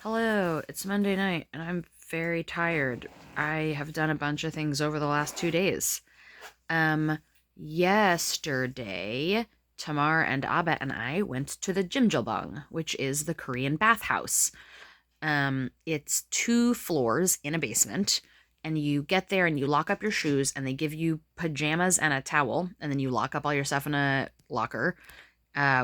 Hello, it's Monday night and I'm very tired. I have done a bunch of things over the last 2 days. Um, Yesterday, Tamar and Abba and I went to the Jimjilbang, which is the Korean bathhouse. It's 2 floors in a basement, and you get there and you lock up your shoes, and they give you pajamas and a towel, and then you lock up all your stuff in a locker.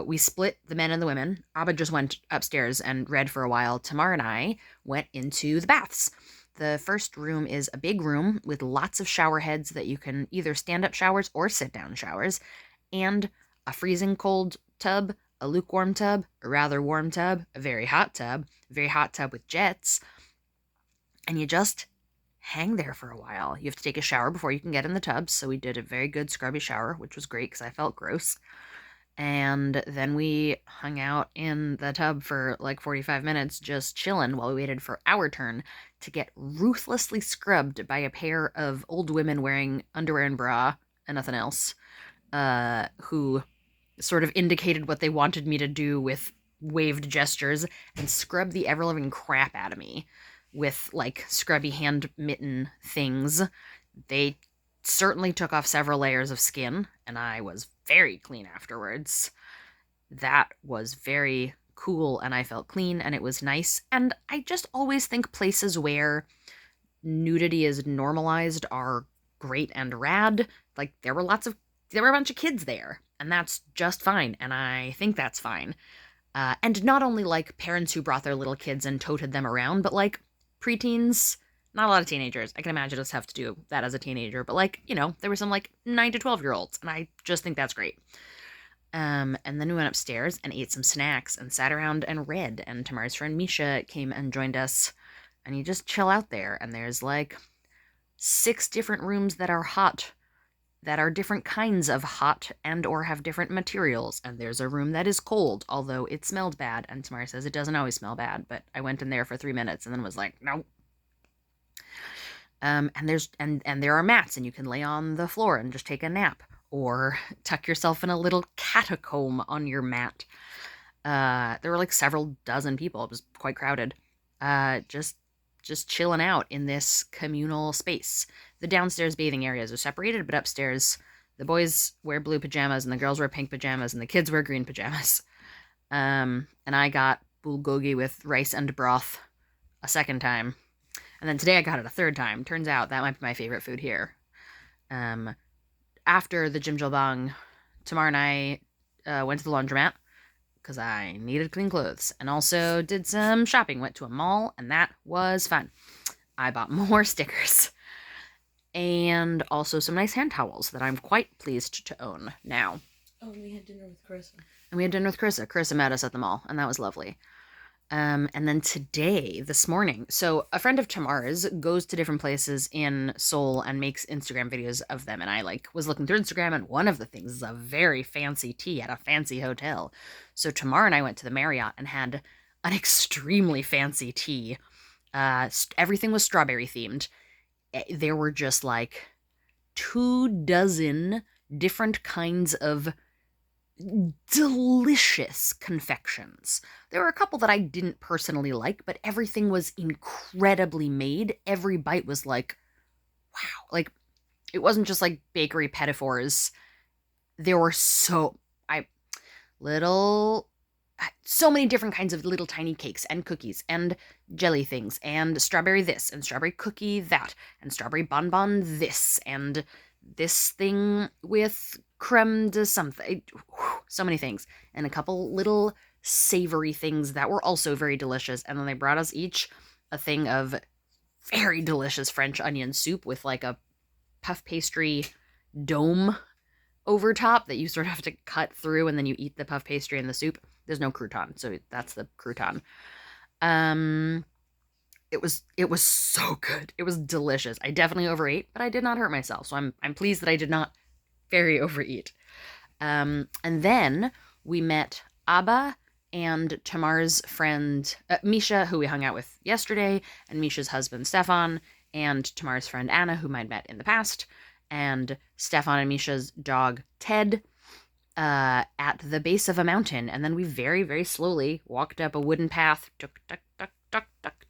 We split the men and the women. Abba just went upstairs and read for a while. Tamar and I went into the baths. The first room is a big room with lots of shower heads that you can either stand up showers or sit down showers, and a freezing cold tub, a lukewarm tub, a rather warm tub, a very hot tub with jets, and you just hang there for a while. You have to take a shower before you can get in the tub, so we did a very good scrubby shower, which was great because I felt gross. And then we hung out in the tub for like 45 minutes just chilling while we waited for our turn to get ruthlessly scrubbed by a pair of old women wearing underwear and bra and nothing else, who sort of indicated what they wanted me to do with waved gestures and scrubbed the ever living crap out of me with like scrubby hand mitten things. They certainly took off several layers of skin, and I was very clean afterwards. That was very cool, and I felt clean, and it was nice. And I just always think places where nudity is normalized are great and rad. Like, there were a bunch of kids there, and that's just fine, and I think that's fine. And not only like parents who brought their little kids and toted them around, but like preteens, not a lot of teenagers. I can imagine us have to do that as a teenager, but like, there were some like 9 to 12-year-olds, and I just think that's great. And then we went upstairs and ate some snacks and sat around and read, and Tamar's friend Misha came and joined us, and you just chill out there, and there's like 6 different rooms that are hot, that are different kinds of hot and or have different materials, and there's a room that is cold, although it smelled bad, and Tamara says it doesn't always smell bad, but I went in there for 3 minutes and then was like, no. And there are mats, and you can lay on the floor and just take a nap, or tuck yourself in a little catacomb on your mat. There were like several dozen people. It was quite crowded. Just chilling out in this communal space. The downstairs bathing areas are separated, but upstairs the boys wear blue pajamas and the girls wear pink pajamas and the kids wear green pajamas. And I got bulgogi with rice and broth a second time. And then today I got it a third time. Turns out that might be my favorite food here. Um, After the Jimjilbang, Tamar and I went to the laundromat because I needed clean clothes, and also did some shopping. Went to a mall, and that was fun. I bought more stickers and also some nice hand towels that I'm quite pleased to own now. Oh, and we had dinner with Carissa. And we had dinner with Carissa. Carissa met us at the mall, and that was lovely. And then today, this morning, so a friend of Tamar's goes to different places in Seoul and makes Instagram videos of them. And I like was looking through Instagram, and one of the things is a very fancy tea at a fancy hotel. So Tamar and I went to the Marriott and had an extremely fancy tea. Everything was strawberry themed. There were just like 2 dozen different kinds of delicious confections. There were a couple that I didn't personally like, but everything was incredibly made. Every bite was like, wow. Like, it wasn't just like bakery pettifors. There were little, so many different kinds of little tiny cakes and cookies and jelly things and strawberry this and strawberry cookie that and strawberry bonbon this and this thing with creme de something. So many things. And a couple little savory things that were also very delicious. And then they brought us each a thing of very delicious French onion soup with like a puff pastry dome over top that you sort of have to cut through, and then you eat the puff pastry and the soup. There's no crouton, so that's the crouton. It was so good. It was delicious. I definitely overate, but I did not hurt myself. So I'm pleased that I did not very overeat. And then we met Abba and Tamar's friend Misha, who we hung out with yesterday, and Misha's husband Stefan, and Tamar's friend Anna, whom I'd met in the past, and Stefan and Misha's dog Ted, at the base of a mountain. And then we very, very slowly walked up a wooden path, tuk, tuk, tuk, tuk,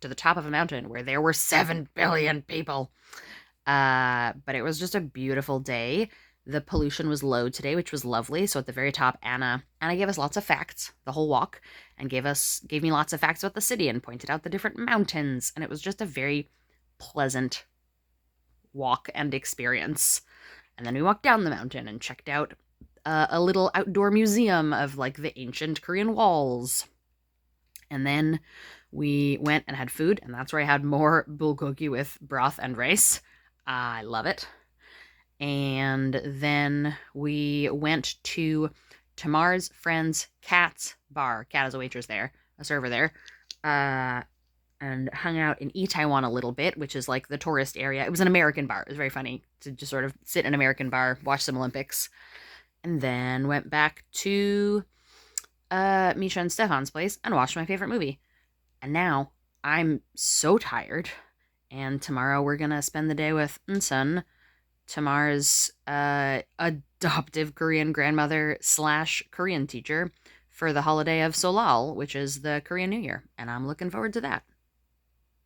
to the top of a mountain where there were 7 billion people. But it was just a beautiful day. The pollution was low today, which was lovely. So at the very top, Anna gave us lots of facts the whole walk, and gave me lots of facts about the city and pointed out the different mountains. And it was just a very pleasant walk and experience. And then we walked down the mountain and checked out a little outdoor museum of like the ancient Korean walls. And then we went and had food, and that's where I had more bulgogi with broth and rice. I love it. And then we went to Tamar's friend's Cat's bar. Cat is a waitress there, a server there, uh, and hung out in Itaewon a little bit, which is like the tourist area. It was an American bar. It was very funny to just sort of sit in an American bar, watch some Olympics, and then went back to Misha and Stefan's place and watched my favorite movie. And now I'm so tired. And tomorrow we're gonna spend the day with Unsun, Tamar's adoptive Korean grandmother slash Korean teacher, for the holiday of Solal, which is the Korean New Year. And I'm looking forward to that.